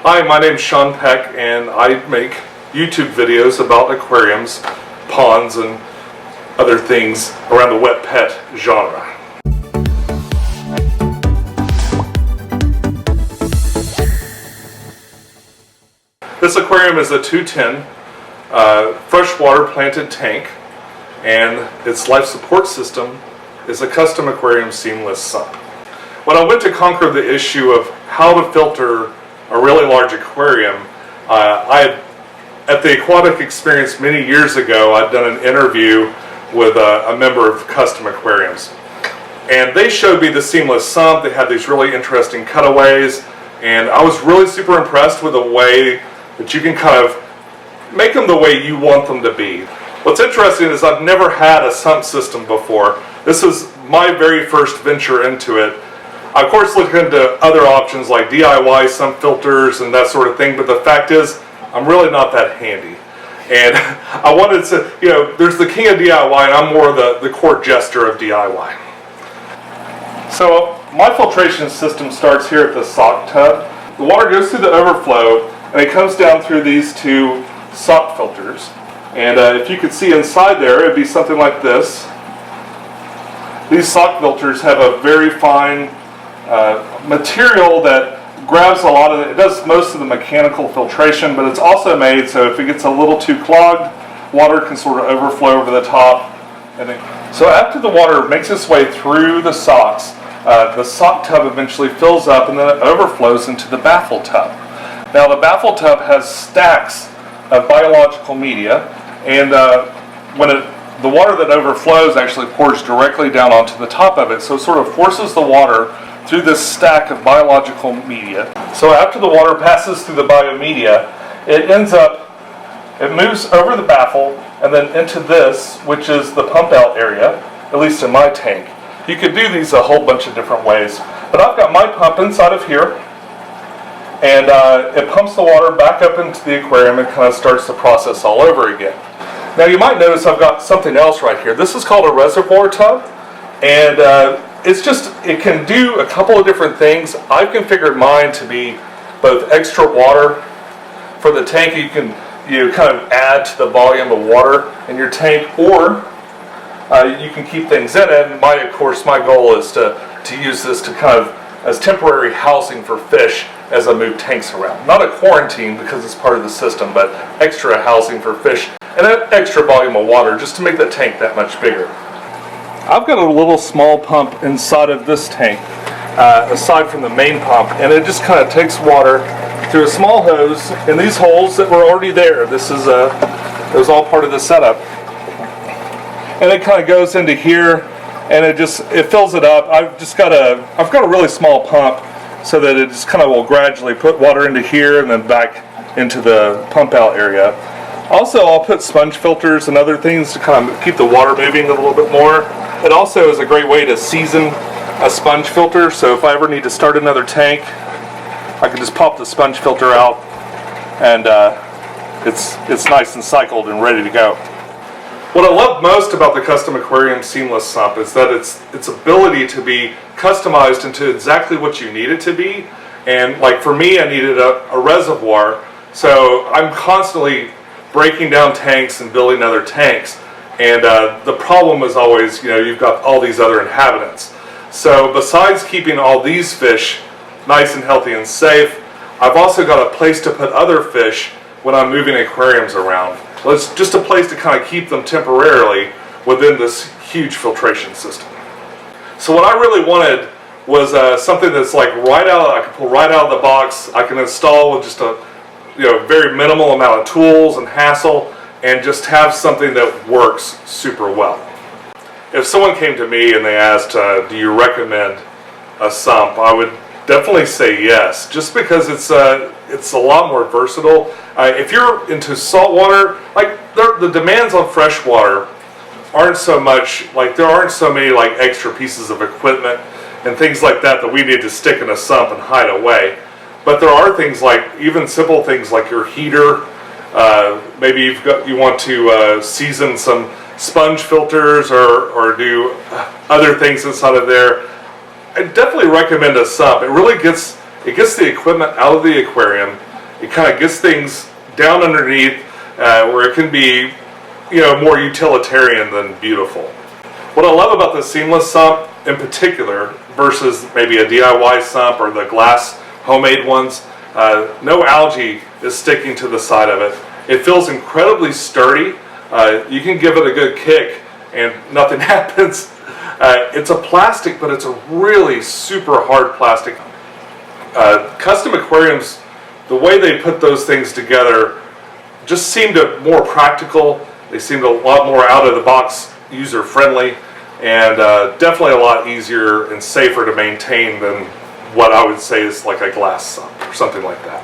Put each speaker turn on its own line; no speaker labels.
Hi, my name's Sean Peck, and I make YouTube videos about aquariums, ponds, and other things around the wet pet genre. This aquarium is a 210 freshwater planted tank, and its life support system is a Custom Aquariums Seamless Sump. When I went to conquer the issue of how to filter a really large aquarium, at the Aquatic Experience many years ago, I'd done an interview with a member of Custom Aquariums. And they showed me the Seamless Sump. They had these really interesting cutaways, and I was really super impressed with the way that you can kind of make them the way you want them to be. What's interesting is I've never had a sump system before. This is my very first venture into it. I of course looked into other options like DIY sump filters and that sort of thing, but the fact is I'm really not that handy. And I wanted to, there's the king of DIY, and I'm more the court jester of DIY. So my filtration system starts here at the sock tub. The water goes through the overflow, and it comes down through these two sock filters. And if you could see inside there, it'd be something like this. These sock filters have a very fine material that grabs a lot of it. It does most of the mechanical filtration, but it's also made so if it gets a little too clogged, water can sort of overflow over the top. So after the water makes its way through the sock tub eventually fills up, and then it overflows into the baffle tub. Now the baffle tub has stacks of biological media, and the water that overflows actually pours directly down onto the top of it, so it sort of forces the water through this stack of biological media. So after the water passes through the biomedia, it moves over the baffle and then into this, which is the pump out area, at least in my tank. You could do these a whole bunch of different ways, but I've got my pump inside of here, and it pumps the water back up into the aquarium and kind of starts the process all over again. Now you might notice I've got something else right here. This is called a reservoir tub, and it can do a couple of different things. I've configured mine to be both extra water for the tank. You can kind of add to the volume of water in your tank, or you can keep things in it. And my goal is to use this to kind of as temporary housing for fish as I move tanks around. Not a quarantine because it's part of the system, but extra housing for fish and an extra volume of water just to make the tank that much bigger. I've got a little small pump inside of this tank, aside from the main pump, and it just kind of takes water through a small hose in these holes that were already there. It was all part of the setup. And it kind of goes into here, and it fills it up. I've got a really small pump so that it just kind of will gradually put water into here and then back into the pump out area. Also, I'll put sponge filters and other things to kind of keep the water moving a little bit more. It also is a great way to season a sponge filter, so if I ever need to start another tank, I can just pop the sponge filter out, and it's nice and cycled and ready to go. What I love most about the Custom Aquariums Seamless Sump is that its ability to be customized into exactly what you need it to be. And like for me, I needed a reservoir, so I'm constantly breaking down tanks and building other tanks. And the problem is always, you've got all these other inhabitants. So besides keeping all these fish nice and healthy and safe, I've also got a place to put other fish when I'm moving aquariums around. Well, it's just a place to kind of keep them temporarily within this huge filtration system. So what I really wanted was something that's like I can pull right out of the box. I can install with just a very minimal amount of tools and hassle, and just have something that works super well. If someone came to me and they asked, do you recommend a sump, I would definitely say yes, just because it's a lot more versatile. If you're into saltwater, like the demands on freshwater aren't so much, like there aren't so many like extra pieces of equipment and things like that we need to stick in a sump and hide away. But there are things like, even simple things like your heater. Maybe you want to season some sponge filters or do other things inside of there. I definitely recommend a sump. It really gets the equipment out of the aquarium. It kind of gets things down underneath where it can be, more utilitarian than beautiful. What I love about the seamless sump in particular versus maybe a DIY sump or the glass homemade ones, no algae is sticking to the side of it. It feels incredibly sturdy. You can give it a good kick and nothing happens. It's a plastic, but it's a really super hard plastic. Custom Aquariums, the way they put those things together just seemed more practical. They seemed a lot more out of the box, user friendly, and definitely a lot easier and safer to maintain than what I would say is like a glass sump or something like that.